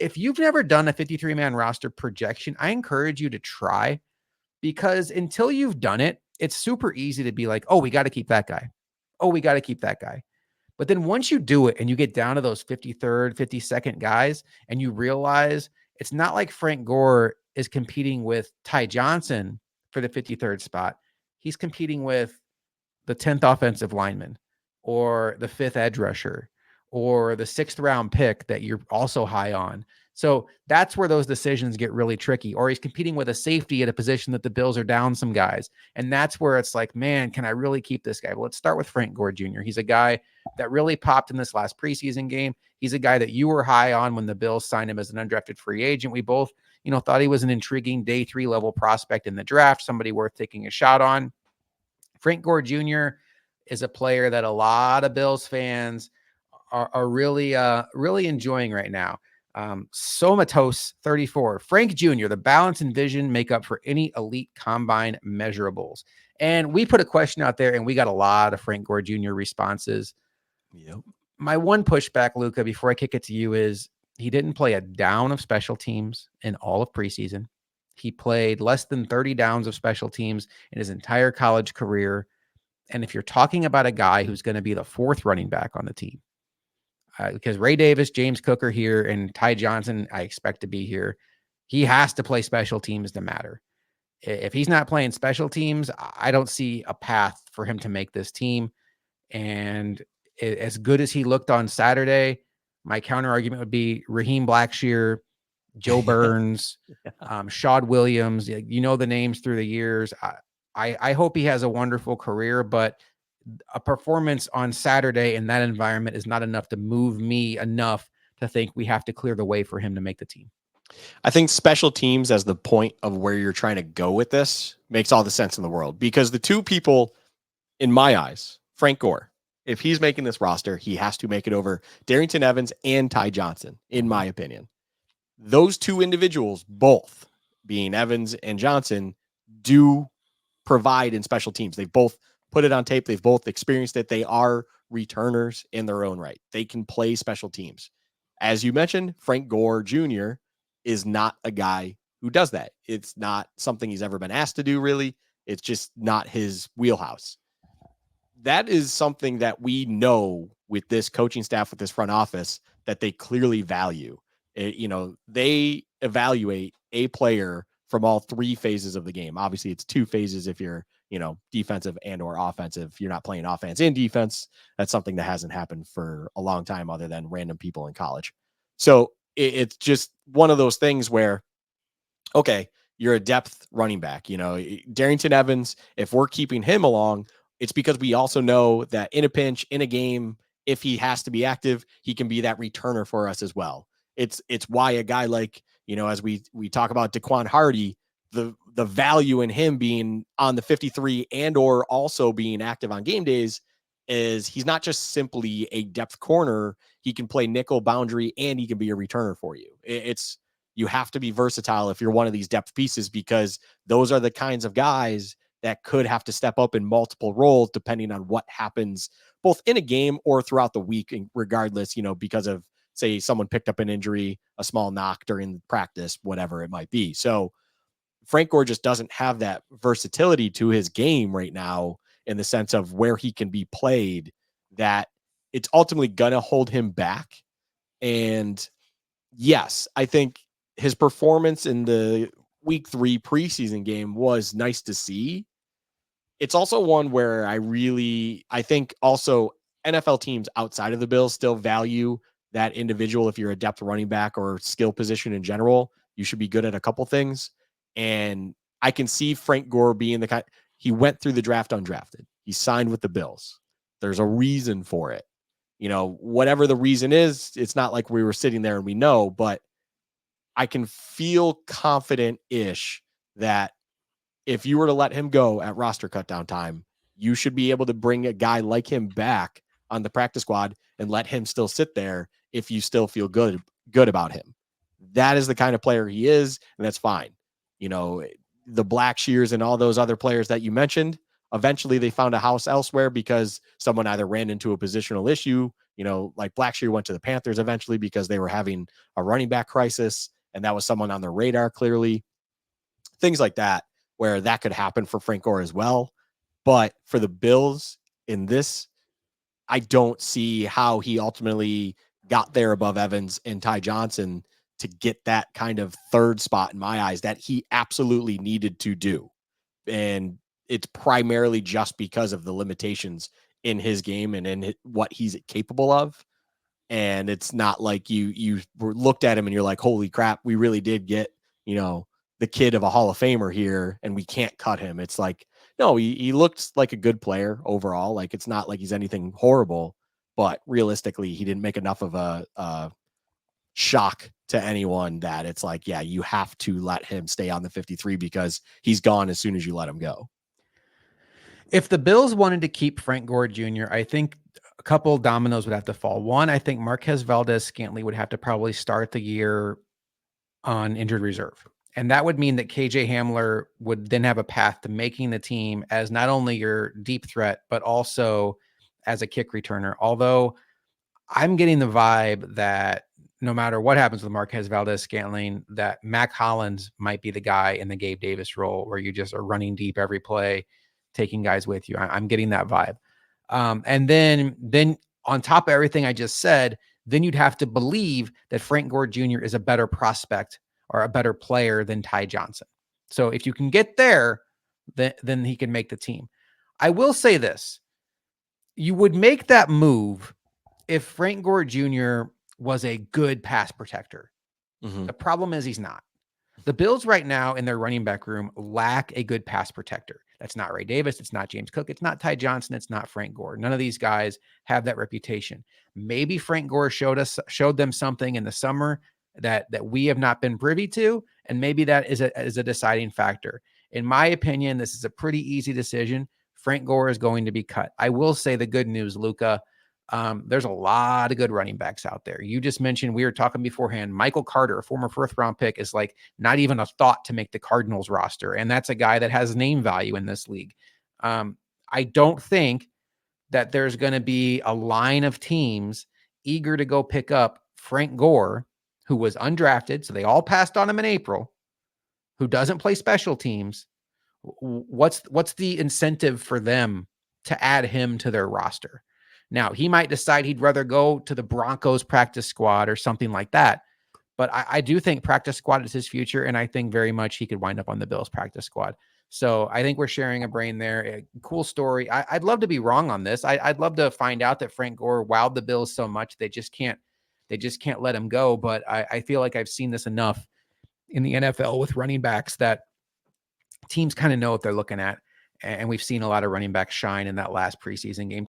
if you've never done a 53-man roster projection, I encourage you to try, because until you've done it, it's super easy to be like, oh, we got to keep that guy. Oh, we got to keep that guy. But then once you do it and you get down to those 53rd, 52nd guys, and you realize it's not like Frank Gore is competing with Ty Johnson for the 53rd spot. He's competing with the 10th offensive lineman or the 5th edge rusher or the 6th round pick that you're also high on. So that's where those decisions get really tricky. Or he's competing with a safety at a position that the Bills are down some guys. And that's where it's like, man, can I really keep this guy? Well, let's start with Frank Gore Jr. He's a guy that really popped in this last preseason game. He's a guy that you were high on when the Bills signed him as an undrafted free agent. We both, thought he was an intriguing day 3 level prospect in the draft, somebody worth taking a shot on. Frank Gore Jr. is a player that a lot of Bills fans are really enjoying right now. Somatos 34, Frank Jr., the balance and vision make up for any elite combine measurables. And we put a question out there and we got a lot of Frank Gore Jr. responses. Yep. My one pushback, Luka, before I kick it to you, is he didn't play a down of special teams in all of preseason. He played less than 30 downs of special teams in his entire college career. And if you're talking about a guy who's going to be the 4th running back on the team, because Ray Davis, James Cook are here, and Ty Johnson, I expect to be here, he has to play special teams to matter. If he's not playing special teams, I don't see a path for him to make this team. And as good as he looked on Saturday, my counter argument would be Raheem Blackshear, Joe Burns, Shad Williams. The names through the years. I hope he has a wonderful career, but a performance on Saturday in that environment is not enough to move me enough to think we have to clear the way for him to make the team. I think special teams as the point of where you're trying to go with this makes all the sense in the world, because the two people in my eyes, Frank Gore, if he's making this roster, he has to make it over Darrington Evans and Ty Johnson, in my opinion. Those two individuals, both being Evans and Johnson, do provide in special teams. They've both put it on tape. They've both experienced it. They are returners in their own right. They can play special teams. As you mentioned, Frank Gore Jr. is not a guy who does that. It's not something he's ever been asked to do, really. It's just not his wheelhouse. That is something that we know with this coaching staff, with this front office, that they clearly value. They evaluate a player from all 3 phases of the game. Obviously, it's 2 phases if you're, defensive and or offensive. You're not playing offense and defense. That's something that hasn't happened for a long time other than random people in college. So it's just one of those things where, okay, you're a depth running back. Darrington Evans, if we're keeping him along, it's because we also know that in a pinch, in a game, if he has to be active, he can be that returner for us as well. It's why a guy like, as we talk about Daquan Hardy, the value in him being on the 53 and or also being active on game days is he's not just simply a depth corner. He can play nickel, boundary, and he can be a returner for you. You have to be versatile if you're one of these depth pieces, because those are the kinds of guys that could have to step up in multiple roles depending on what happens both in a game or throughout the week, regardless, because of, say, someone picked up an injury, a small knock during practice, whatever it might be. So Frank Gore just doesn't have that versatility to his game right now in the sense of where he can be played, that it's ultimately going to hold him back. And yes, I think his performance in the week 3 preseason game was nice to see. It's also one where I think also NFL teams outside of the Bills still value that individual. If you're a depth running back or skill position in general, you should be good at a couple things. And I can see Frank Gore being the kind. He went through the draft undrafted. He signed with the Bills. There's a reason for it. Whatever the reason is, it's not like we were sitting there and we know, but I can feel confident-ish that if you were to let him go at roster cutdown time, you should be able to bring a guy like him back on the practice squad and let him still sit there if you still feel good about him. That is the kind of player he is, and that's fine. The Blackshears and all those other players that you mentioned, eventually they found a house elsewhere because someone either ran into a positional issue, Like Blackshear went to the Panthers eventually because they were having a running back crisis, and that was someone on their radar clearly. Things like that, where that could happen for Frank Gore as well. But for the Bills in this, I don't see how he ultimately got there above Evans and Ty Johnson to get that kind of third spot in my eyes that he absolutely needed to do. And it's primarily just because of the limitations in his game and in what he's capable of. And it's not like you looked at him and you're like, holy crap, we really did get, the kid of a Hall of Famer here and we can't cut him. It's like, no, he looked like a good player overall. Like, it's not like he's anything horrible, but realistically, he didn't make enough of a shock to anyone that it's like, yeah, you have to let him stay on the 53 because he's gone as soon as you let him go. If the Bills wanted to keep Frank Gore Jr., I think a couple dominoes would have to fall. One, I think Marquez Valdez-Scantling would have to probably start the year on injured reserve. And that would mean that KJ Hamler would then have a path to making the team as not only your deep threat, but also as a kick returner. Although I'm getting the vibe that no matter what happens with Marquez Valdez-Scantling, that Mac Hollins might be the guy in the Gabe Davis role where you just are running deep every play, taking guys with you. I'm getting that vibe. And then on top of everything I just said, then you'd have to believe that Frank Gore Jr. is a better prospect or a better player than Ty Johnson. So if you can get there, then he can make the team. I will say this. You would make that move if Frank Gore Jr. was a good pass protector. Mm-hmm. The problem is he's not. The Bills right now in their running back room lack a good pass protector. That's not Ray Davis. It's not James Cook. It's not Ty Johnson. It's not Frank Gore. None of these guys have that reputation. Maybe Frank Gore showed them something in the summer that we have not been privy to, and maybe that is a deciding factor. In my opinion, this is a pretty easy decision. Frank Gore is going to be cut. I will say the good news, Luka. There's a lot of good running backs out there. You just mentioned, we were talking beforehand, Michael Carter, a former fourth round pick, is like not even a thought to make the Cardinals roster. And that's a guy that has name value in this league. I don't think that there's going to be a line of teams eager to go pick up Frank Gore, who was undrafted. So they all passed on him in April, who doesn't play special teams. What's the incentive for them to add him to their roster? Now, he might decide he'd rather go to the Broncos practice squad or something like that. But I do think practice squad is his future, and I think very much he could wind up on the Bills practice squad. So I think we're sharing a brain there. A cool story. I'd love to be wrong on this. I'd love to find out that Frank Gore wowed the Bills so much they just can't let him go. But I feel like I've seen this enough in the NFL with running backs that teams kind of know what they're looking at. And we've seen a lot of running backs shine in that last preseason game.